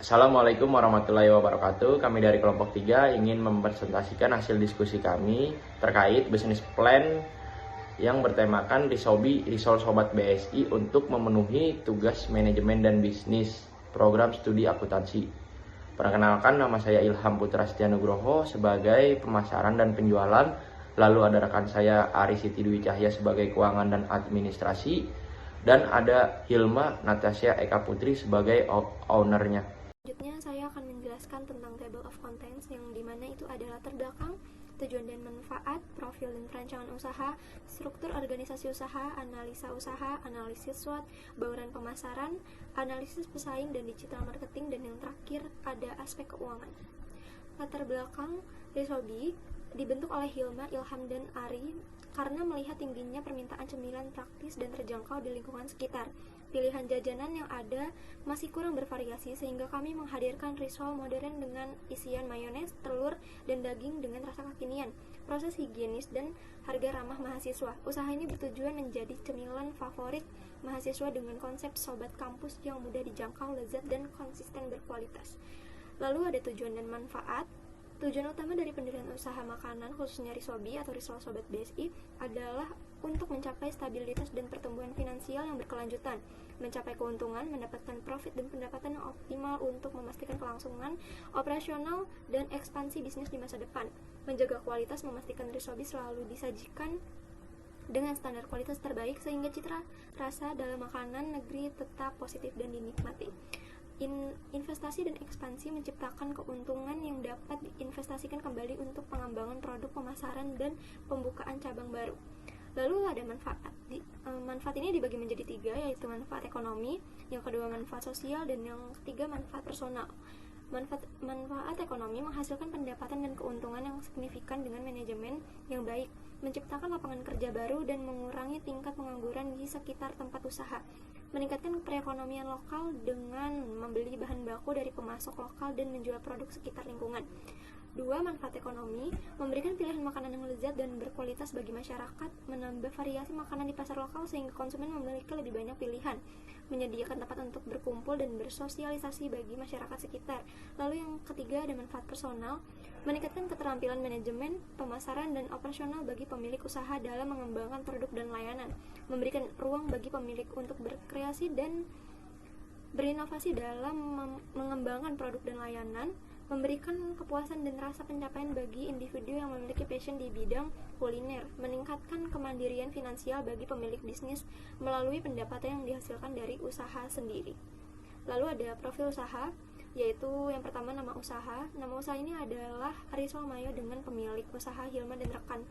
Assalamualaikum warahmatullahi wabarakatuh. Kami dari kelompok 3 ingin mempresentasikan hasil diskusi kami terkait bisnis plan yang bertemakan Risol Sobat BSI untuk memenuhi tugas manajemen dan bisnis program studi akuntansi. Perkenalkan, nama saya Ilham Putra Setianugroho sebagai pemasaran dan penjualan. Lalu ada rekan saya Ari Siti Dwi Cahya sebagai keuangan dan administrasi. Dan ada Hilma Natasha Eka Putri sebagai ownernya. Selanjutnya saya akan menjelaskan tentang table of contents yang dimana itu adalah terbelakang, tujuan dan manfaat, profil dan perancangan usaha, struktur organisasi usaha, analisa usaha, analisis SWOT, bauran pemasaran, analisis pesaing dan digital marketing, dan yang terakhir ada aspek keuangan. Latar belakang Risobi dibentuk oleh Hilma, Ilham, dan Ari karena melihat tingginya permintaan cemilan praktis dan terjangkau di lingkungan sekitar. Pilihan jajanan yang ada masih kurang bervariasi sehingga kami menghadirkan risol modern dengan isian mayones, telur, dan daging dengan rasa kekinian, proses higienis, dan harga ramah mahasiswa. Usaha ini bertujuan menjadi cemilan favorit mahasiswa dengan konsep sobat kampus yang mudah dijangkau, lezat, dan konsisten berkualitas. Lalu ada tujuan dan manfaat. Tujuan utama dari pendirian usaha makanan, khususnya Risobi atau Risol Sobat BSI, adalah untuk mencapai stabilitas dan pertumbuhan finansial yang berkelanjutan, mencapai keuntungan, mendapatkan profit dan pendapatan yang optimal untuk memastikan kelangsungan operasional dan ekspansi bisnis di masa depan, menjaga kualitas, memastikan Risobi selalu disajikan dengan standar kualitas terbaik sehingga citra rasa dalam makanan negeri tetap positif dan dinikmati. Investasi dan ekspansi menciptakan keuntungan yang dapat diinvestasikan kembali untuk pengembangan produk, pemasaran, dan pembukaan cabang baru. Lalu ada manfaat. Manfaat ini dibagi menjadi 3, yaitu manfaat ekonomi, yang kedua manfaat sosial, dan yang ketiga manfaat personal. Manfaat ekonomi menghasilkan pendapatan dan keuntungan yang signifikan dengan manajemen yang baik, menciptakan lapangan kerja baru, dan mengurangi tingkat pengangguran di sekitar tempat usaha, meningkatkan perekonomian lokal dengan membeli bahan baku dari pemasok lokal dan menjual produk sekitar lingkungan. 2. Manfaat ekonomi memberikan pilihan makanan yang lezat dan berkualitas bagi masyarakat, menambah variasi makanan di pasar lokal sehingga konsumen memiliki lebih banyak pilihan, menyediakan tempat untuk berkumpul dan bersosialisasi bagi masyarakat sekitar. Lalu yang ketiga ada manfaat personal, meningkatkan keterampilan manajemen, pemasaran, dan operasional bagi pemilik usaha dalam mengembangkan produk dan layanan, memberikan ruang bagi pemilik untuk berkreasi dan berinovasi dalam mengembangkan produk dan layanan, memberikan kepuasan dan rasa pencapaian bagi individu yang memiliki passion di bidang kuliner, meningkatkan kemandirian finansial bagi pemilik bisnis melalui pendapatan yang dihasilkan dari usaha sendiri. Lalu ada profil usaha, yaitu yang pertama nama usaha. Nama usaha ini adalah Risol Mayo dengan pemilik usaha Hilma dan rekan.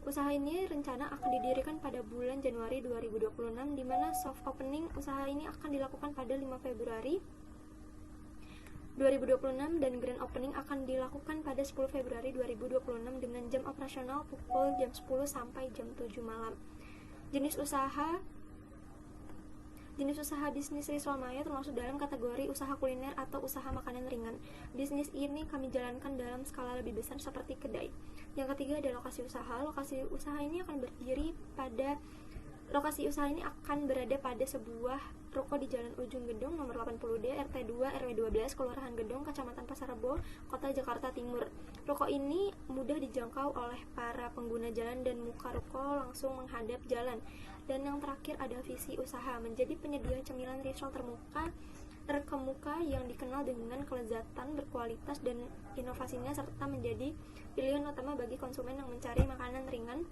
Usaha ini rencana akan didirikan pada bulan Januari 2026, di mana soft opening usaha ini akan dilakukan pada 5 Februari 2026 dan grand opening akan dilakukan pada 10 Februari 2026 dengan jam operasional pukul jam 10 sampai jam 7 malam. Jenis usaha bisnis Risol Mayo termasuk dalam kategori usaha kuliner atau usaha makanan ringan. Bisnis ini kami jalankan dalam skala lebih besar seperti kedai. Yang ketiga ada lokasi usaha. Lokasi usaha ini akan berada pada sebuah ruko di Jalan Ujung Gedong nomor 80D RT 2 RW 12 Kelurahan Gedong, Kecamatan Pasar Rebo, Kota Jakarta Timur. Ruko ini mudah dijangkau oleh para pengguna jalan dan muka ruko langsung menghadap jalan. Dan yang terakhir ada visi usaha, menjadi penyedia cemilan risol terkemuka yang dikenal dengan kelezatan, berkualitas, dan inovasinya, serta menjadi pilihan utama bagi konsumen yang mencari makanan ringan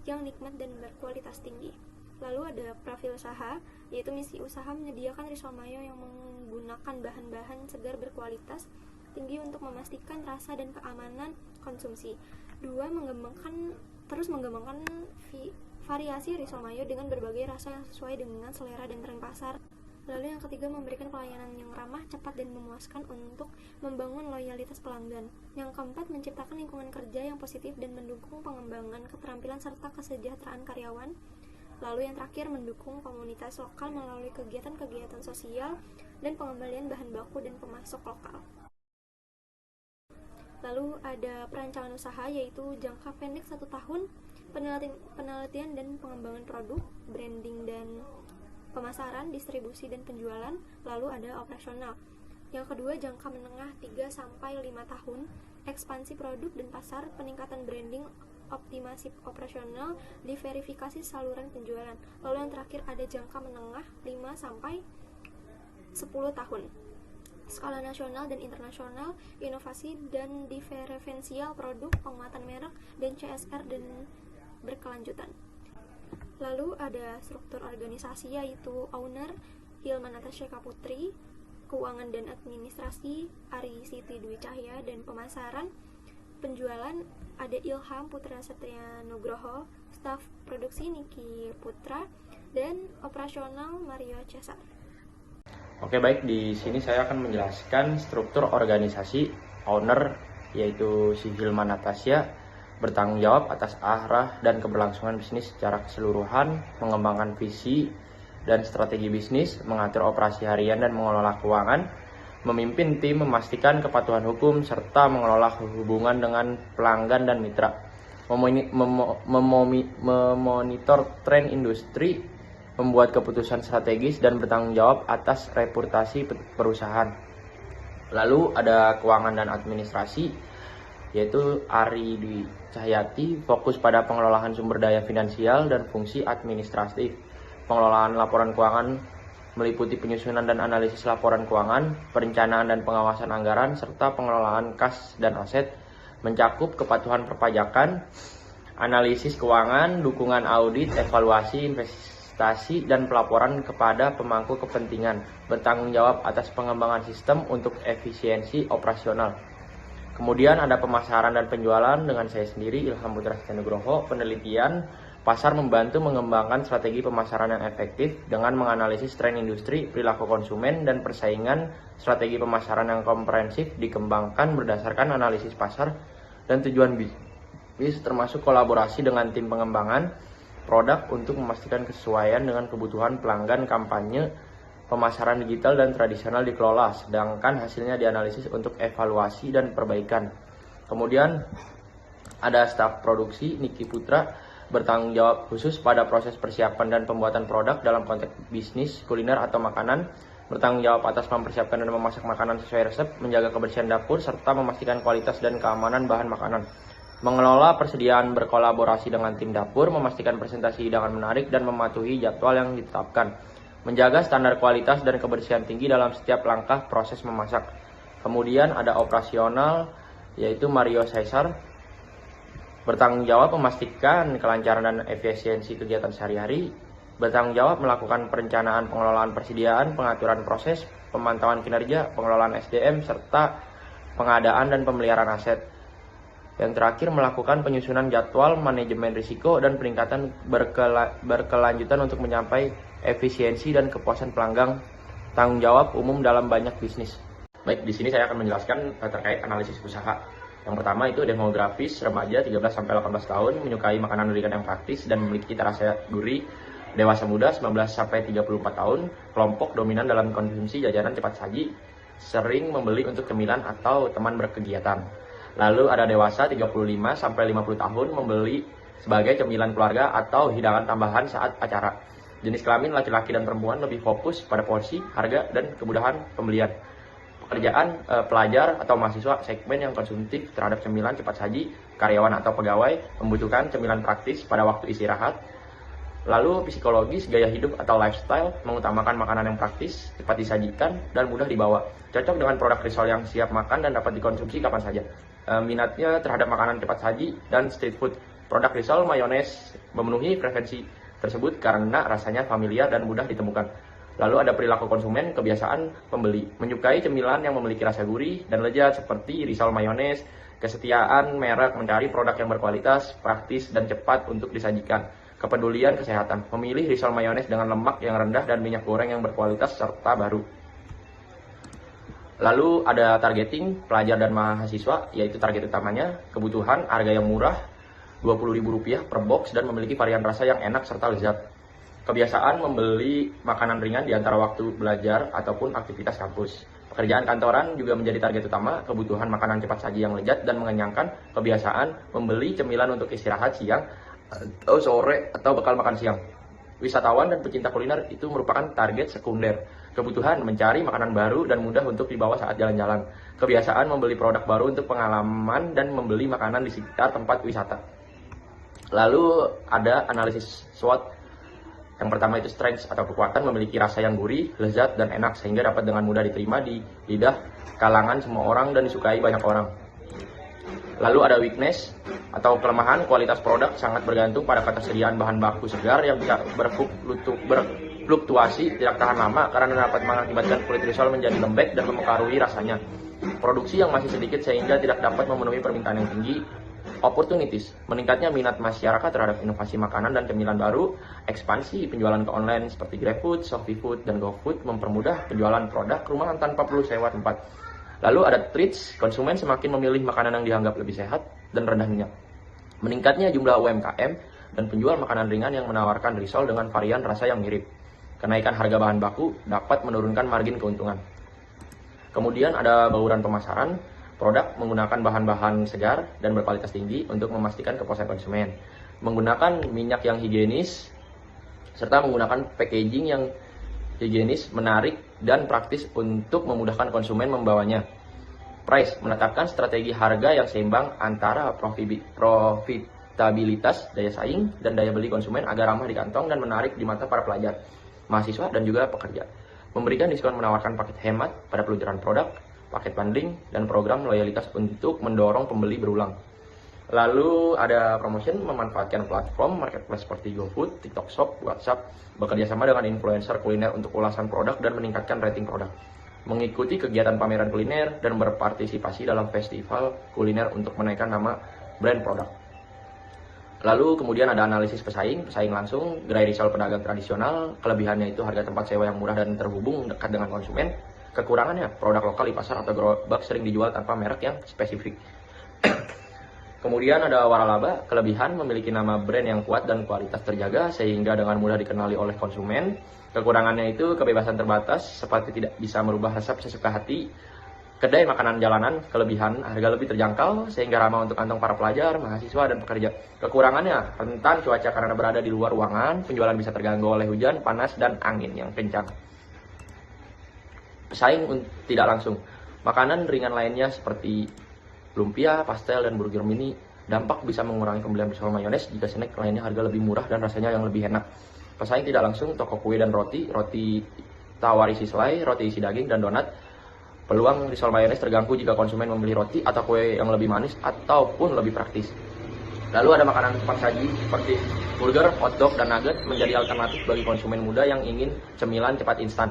yang nikmat dan berkualitas tinggi. Lalu ada profil usaha, yaitu misi usaha menyediakan risol mayo yang menggunakan bahan-bahan segar berkualitas tinggi untuk memastikan rasa dan keamanan konsumsi. 2. Mengembangkan variasi risol mayo dengan berbagai rasa yang sesuai dengan selera dan tren pasar. Lalu yang ketiga, memberikan pelayanan yang ramah, cepat, dan memuaskan untuk membangun loyalitas pelanggan. Yang keempat, menciptakan lingkungan kerja yang positif dan mendukung pengembangan keterampilan serta kesejahteraan karyawan. Lalu yang terakhir, mendukung komunitas lokal melalui kegiatan-kegiatan sosial dan pengembalian bahan baku dan pemasok lokal. Lalu ada perancangan usaha, yaitu jangka pendek 1 tahun, penelitian dan pengembangan produk, branding dan pemasaran, distribusi dan penjualan. Lalu ada operasional. Yang kedua, jangka menengah 3-5 tahun, ekspansi produk dan pasar, peningkatan branding, optimasi operasional, diverifikasi saluran penjualan. Lalu yang terakhir ada jangka menengah 5-10 tahun. Skala nasional dan internasional, inovasi dan diferensial produk, penguatan merek, dan CSR dan berkelanjutan. Lalu ada struktur organisasi, yaitu owner Hilma Natasha Putri, keuangan dan administrasi Ari Siti Dwi Cahya, dan pemasaran penjualan ada Ilham Putra Satria Nugroho, staf produksi Niki Putra, dan operasional Mario Cesar. Oke, baik, di sini saya akan menjelaskan struktur organisasi. Owner yaitu si Hilma Natasha bertanggung jawab atas arah dan keberlangsungan bisnis secara keseluruhan, mengembangkan visi dan strategi bisnis, mengatur operasi harian dan mengelola keuangan, memimpin tim, memastikan kepatuhan hukum, serta mengelola hubungan dengan pelanggan dan mitra, memonitor tren industri, membuat keputusan strategis, dan bertanggung jawab atas reputasi perusahaan. Lalu ada keuangan dan administrasi, yaitu Ari Dwi Cahyati, fokus pada pengelolaan sumber daya finansial dan fungsi administratif. Pengelolaan laporan keuangan meliputi penyusunan dan analisis laporan keuangan, perencanaan dan pengawasan anggaran, serta pengelolaan kas dan aset, mencakup kepatuhan perpajakan, analisis keuangan, dukungan audit, evaluasi investasi, dan pelaporan kepada pemangku kepentingan, bertanggung jawab atas pengembangan sistem untuk efisiensi operasional. Kemudian ada pemasaran dan penjualan dengan saya sendiri, Ilham Putra Satria Nugroho. Penelitian pasar membantu mengembangkan strategi pemasaran yang efektif dengan menganalisis tren industri, perilaku konsumen, dan persaingan. Strategi pemasaran yang komprehensif dikembangkan berdasarkan analisis pasar dan tujuan bisnis, termasuk kolaborasi dengan tim pengembangan produk untuk memastikan kesesuaian dengan kebutuhan pelanggan. Kampanye pemasaran digital dan tradisional dikelola, sedangkan hasilnya dianalisis untuk evaluasi dan perbaikan. Kemudian ada staf produksi Niki Putra, bertanggung jawab khusus pada proses persiapan dan pembuatan produk dalam konteks bisnis kuliner atau makanan, bertanggung jawab atas mempersiapkan dan memasak makanan sesuai resep, menjaga kebersihan dapur, serta memastikan kualitas dan keamanan bahan makanan. Mengelola persediaan, berkolaborasi dengan tim dapur, memastikan presentasi hidangan menarik, dan mematuhi jadwal yang ditetapkan. Menjaga standar kualitas dan kebersihan tinggi dalam setiap langkah proses memasak. Kemudian ada operasional, yaitu Mario Cesar, bertanggung jawab memastikan kelancaran dan efisiensi kegiatan sehari-hari, bertanggung jawab melakukan perencanaan pengelolaan persediaan, pengaturan proses, pemantauan kinerja, pengelolaan SDM, serta pengadaan dan pemeliharaan aset. Yang terakhir, melakukan penyusunan jadwal, manajemen risiko, dan peningkatan berkelanjutan untuk mencapai efisiensi dan kepuasan pelanggan. Tanggung jawab umum dalam banyak bisnis. Baik, di sini saya akan menjelaskan terkait analisis usaha. Yang pertama itu demografis, remaja 13-18 tahun, menyukai makanan ringan yang praktis dan memiliki cita rasa gurih. Dewasa muda 19-34 tahun, kelompok dominan dalam konsumsi jajanan cepat saji, sering membeli untuk cemilan atau teman berkegiatan. Lalu ada dewasa 35-50 tahun, membeli sebagai cemilan keluarga atau hidangan tambahan saat acara. Jenis kelamin laki-laki dan perempuan lebih fokus pada porsi, harga, dan kemudahan pembelian. Pekerjaan pelajar atau mahasiswa, segmen yang konsumtif terhadap cemilan cepat saji, karyawan atau pegawai membutuhkan cemilan praktis pada waktu istirahat. Lalu psikologis, gaya hidup atau lifestyle, mengutamakan makanan yang praktis, cepat disajikan, dan mudah dibawa. Cocok dengan produk risol yang siap makan dan dapat dikonsumsi kapan saja. Minatnya terhadap makanan cepat saji dan street food. Produk risol mayones memenuhi preferensi tersebut karena rasanya familiar dan mudah ditemukan. Lalu ada perilaku konsumen, kebiasaan pembeli, menyukai cemilan yang memiliki rasa gurih dan lezat seperti risol mayones, kesetiaan merek, mencari produk yang berkualitas, praktis, dan cepat untuk disajikan. Kepedulian kesehatan, memilih risol mayones dengan lemak yang rendah dan minyak goreng yang berkualitas serta baru. Lalu ada targeting pelajar dan mahasiswa, yaitu target utamanya kebutuhan, harga yang murah, Rp20.000 per box, dan memiliki varian rasa yang enak serta lezat. Kebiasaan membeli makanan ringan di antara waktu belajar ataupun aktivitas kampus. Pekerjaan kantoran juga menjadi target utama, kebutuhan makanan cepat saji yang lezat dan mengenyangkan. Kebiasaan membeli cemilan untuk istirahat siang atau sore atau bekal makan siang. wisatawan dan pecinta kuliner itu merupakan target sekunder. Kebutuhan mencari makanan baru dan mudah untuk dibawa saat jalan-jalan. Kebiasaan membeli produk baru untuk pengalaman dan membeli makanan di sekitar tempat wisata. Lalu ada analisis SWOT. Yang pertama itu strengths atau kekuatan, memiliki rasa yang gurih, lezat, dan enak sehingga dapat dengan mudah diterima di lidah kalangan semua orang dan disukai banyak orang. Lalu ada weakness atau kelemahan, kualitas produk sangat bergantung pada ketersediaan bahan baku segar yang bisa berfluktuasi, tidak tahan lama karena dapat mengakibatkan kulit risol menjadi lembek dan mempengaruhi rasanya. Produksi yang masih sedikit sehingga tidak dapat memenuhi permintaan yang tinggi. Opportunities, meningkatnya minat masyarakat terhadap inovasi makanan dan cemilan baru, ekspansi penjualan ke online seperti GrabFood, ShopeeFood, dan GoFood mempermudah penjualan produk rumahan tanpa perlu sewa tempat. Lalu ada treats, konsumen semakin memilih makanan yang dianggap lebih sehat dan rendah minyak. Meningkatnya jumlah UMKM dan penjual makanan ringan yang menawarkan risol dengan varian rasa yang mirip. Kenaikan harga bahan baku dapat menurunkan margin keuntungan. Kemudian ada bauran pemasaran. Produk menggunakan bahan-bahan segar dan berkualitas tinggi untuk memastikan kepuasan konsumen. Menggunakan minyak yang higienis, serta menggunakan packaging yang higienis, menarik, dan praktis untuk memudahkan konsumen membawanya. Price, menetapkan strategi harga yang seimbang antara profitabilitas, daya saing, dan daya beli konsumen agar ramah di kantong dan menarik di mata para pelajar, mahasiswa, dan juga pekerja. Memberikan diskon, menawarkan paket hemat pada peluncuran produk, paket bundling, dan program loyalitas untuk mendorong pembeli berulang. Lalu ada promotion, memanfaatkan platform marketplace seperti GoFood, TikTok Shop, WhatsApp, bekerja sama dengan influencer kuliner untuk ulasan produk dan meningkatkan rating produk. Mengikuti kegiatan pameran kuliner dan berpartisipasi dalam festival kuliner untuk menaikkan nama brand produk. Lalu kemudian ada analisis pesaing langsung, gerai risol pedagang tradisional, kelebihannya itu harga tempat sewa yang murah dan terhubung dekat dengan konsumen. Kekurangannya, produk lokal di pasar atau gerobak sering dijual tanpa merek yang spesifik. Kemudian ada waralaba, kelebihan memiliki nama brand yang kuat dan kualitas terjaga sehingga dengan mudah dikenali oleh konsumen. Kekurangannya itu kebebasan terbatas seperti tidak bisa merubah resep sesuka hati. Kedai makanan jalanan, kelebihan harga lebih terjangkau sehingga ramah untuk kantong para pelajar, mahasiswa, dan pekerja. Kekurangannya, rentan cuaca karena berada di luar ruangan, penjualan bisa terganggu oleh hujan, panas, dan angin yang kencang. Pesaing tidak langsung, makanan ringan lainnya seperti lumpia, pastel, dan burger mini dampak bisa mengurangi pembelian risol mayones jika snack lainnya harga lebih murah dan rasanya yang lebih enak. Pesaing tidak langsung, toko kue dan roti tawar isi selai, roti isi daging, dan donat. Peluang risol mayones terganggu jika konsumen membeli roti atau kue yang lebih manis ataupun lebih praktis. Lalu ada makanan cepat saji seperti burger, hotdog, dan nugget menjadi alternatif bagi konsumen muda yang ingin cemilan cepat instan.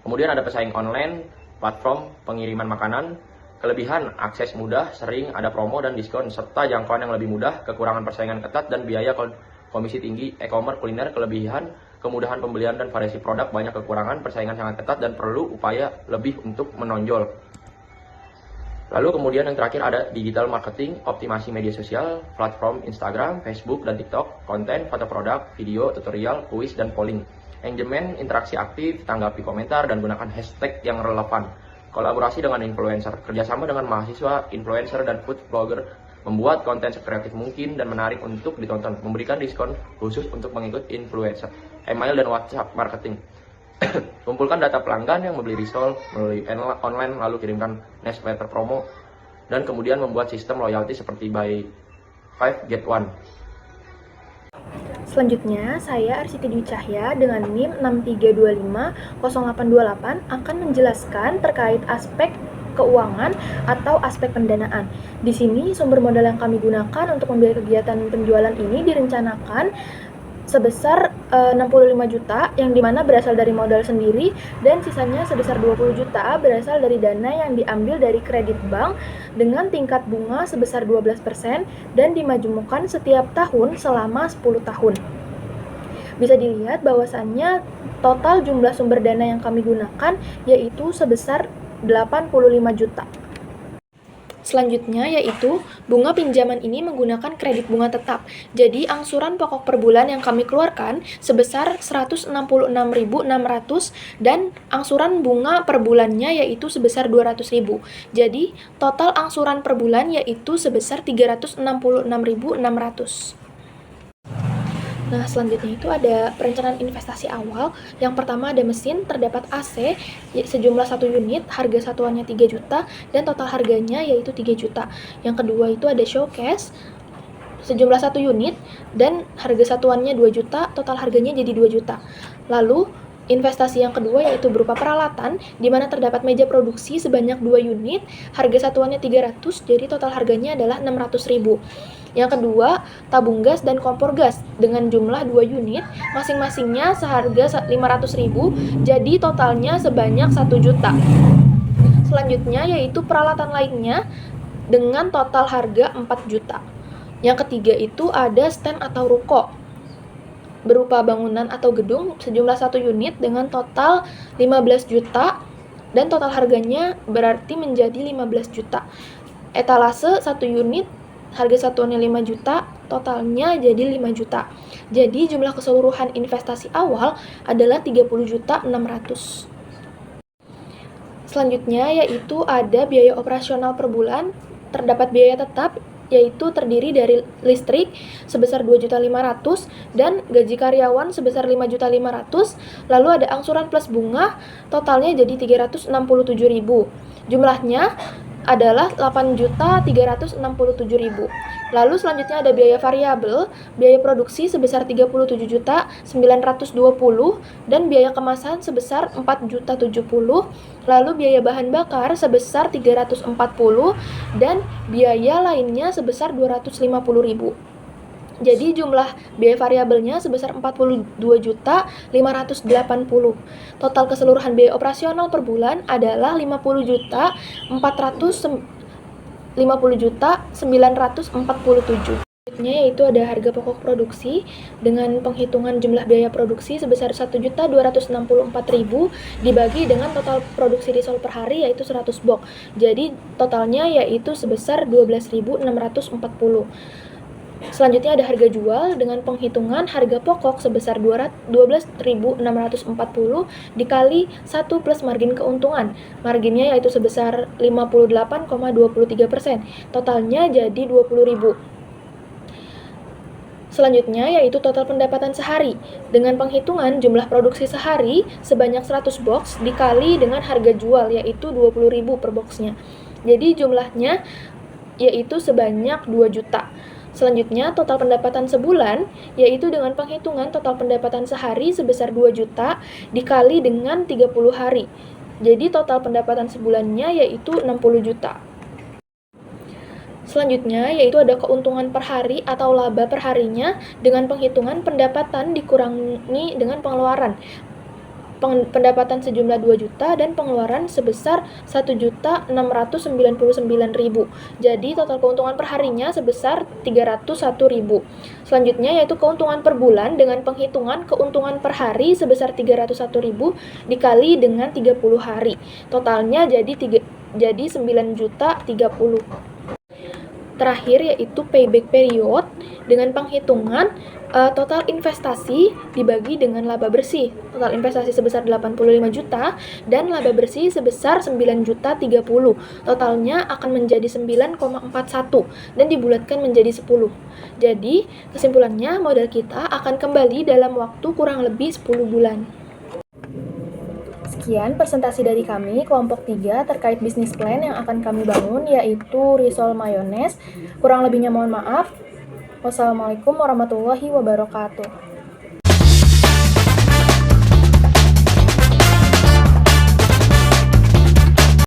Kemudian ada pesaing online, platform pengiriman makanan, kelebihan akses mudah, sering ada promo dan diskon, serta jangkauan yang lebih mudah, kekurangan persaingan ketat dan biaya komisi tinggi. E-commerce kuliner, kelebihan, kemudahan pembelian dan variasi produk, banyak kekurangan, persaingan sangat ketat dan perlu upaya lebih untuk menonjol. Lalu kemudian yang terakhir ada digital marketing, optimasi media sosial, platform Instagram, Facebook, dan TikTok, konten, foto produk, video, tutorial, kuis, dan polling. Engagement, interaksi aktif, tanggapi komentar, dan gunakan hashtag yang relevan. Kolaborasi dengan influencer, kerjasama dengan mahasiswa, influencer, dan food blogger, membuat konten sekreatif mungkin dan menarik untuk ditonton, memberikan diskon khusus untuk mengikut influencer, email dan WhatsApp marketing. Kumpulkan data pelanggan yang membeli risol melalui online, lalu kirimkan newsletter promo, dan kemudian membuat sistem loyalty seperti buy 5 get 1. Selanjutnya, saya Arsiti Dwi Cahya dengan NIM 63250828 akan menjelaskan terkait aspek keuangan atau aspek pendanaan. Di sini sumber modal yang kami gunakan untuk membiayai kegiatan penjualan ini direncanakan sebesar 65 juta yang dimana berasal dari modal sendiri dan sisanya sebesar 20 juta berasal dari dana yang diambil dari kredit bank dengan tingkat bunga sebesar 12% dan dimajumukan setiap tahun selama 10 tahun. Bisa dilihat bahwasannya total jumlah sumber dana yang kami gunakan yaitu sebesar 85 juta. Selanjutnya yaitu bunga pinjaman ini menggunakan kredit bunga tetap. Jadi angsuran pokok per bulan yang kami keluarkan sebesar 166.600 dan angsuran bunga per bulannya yaitu sebesar 200.000. Jadi total angsuran per bulan yaitu sebesar 366.600. Nah, selanjutnya itu ada perencanaan investasi awal. Yang pertama ada mesin, terdapat AC sejumlah 1 unit, harga satuannya 3 juta, dan total harganya yaitu 3 juta. Yang kedua itu ada showcase, sejumlah 1 unit, dan harga satuannya 2 juta, total harganya jadi 2 juta. Lalu, investasi yang kedua yaitu berupa peralatan, di mana terdapat meja produksi sebanyak 2 unit, harga satuannya 300, jadi total harganya adalah 600.000. Yang kedua, tabung gas dan kompor gas dengan jumlah 2 unit, masing-masingnya seharga 500.000, jadi totalnya sebanyak 1 juta. Selanjutnya yaitu peralatan lainnya dengan total harga 4 juta. Yang ketiga itu ada stand atau ruko berupa bangunan atau gedung sejumlah 1 unit dengan total 15 juta dan total harganya berarti menjadi 15 juta. Etalase 1 unit, harga satuannya 5 juta, totalnya jadi 5 juta. Jadi jumlah keseluruhan investasi awal adalah 30.600.000. Selanjutnya yaitu ada biaya operasional per bulan. Terdapat biaya tetap yaitu terdiri dari listrik sebesar 2.500.000 dan gaji karyawan sebesar 5.500.000. Lalu ada angsuran plus bunga, totalnya jadi 367.000. Jumlahnya adalah 8.367.000. Lalu selanjutnya ada biaya variabel, biaya produksi sebesar 37.920 dan biaya kemasan sebesar 4.070. Lalu biaya bahan bakar sebesar 340 dan biaya lainnya sebesar 250.000. Jadi jumlah biaya variabelnya sebesar 42.580. Total keseluruhan biaya operasional per bulan adalah 50.947. Selanjutnya yaitu ada harga pokok produksi dengan penghitungan jumlah biaya produksi sebesar 1.264.000 dibagi dengan total produksi risol per hari yaitu 100 box. Jadi totalnya yaitu sebesar 12.640. Selanjutnya ada harga jual dengan penghitungan harga pokok sebesar 12.640 dikali 1 plus margin keuntungan. Marginnya yaitu sebesar 58,23%. Totalnya jadi 20.000. Selanjutnya yaitu total pendapatan sehari dengan penghitungan jumlah produksi sehari sebanyak 100 box dikali dengan harga jual yaitu 20.000 per boxnya. Jadi jumlahnya yaitu sebanyak 2 juta. Selanjutnya, total pendapatan sebulan, yaitu dengan penghitungan total pendapatan sehari sebesar 2 juta dikali dengan 30 hari. Jadi, total pendapatan sebulannya yaitu 60 juta. Selanjutnya, yaitu ada keuntungan per hari atau laba per harinya dengan penghitungan pendapatan dikurangi dengan pengeluaran. Pendapatan sejumlah 2 juta dan pengeluaran sebesar 1.699.000. Jadi total keuntungan per harinya sebesar 301.000. Selanjutnya yaitu keuntungan per bulan dengan penghitungan keuntungan per hari sebesar 301.000 dikali dengan 30 hari. Totalnya jadi 9.030.000. Terakhir yaitu payback period dengan penghitungan total investasi dibagi dengan laba bersih. Total investasi sebesar 85 juta dan laba bersih sebesar 9.030. Totalnya akan menjadi 9,41 dan dibulatkan menjadi 10. Jadi, kesimpulannya modal kita akan kembali dalam waktu kurang lebih 10 bulan. Sekian presentasi dari kami, kelompok 3 terkait bisnis plan yang akan kami bangun, yaitu risol mayones. Kurang lebihnya mohon maaf. Wassalamualaikum warahmatullahi wabarakatuh.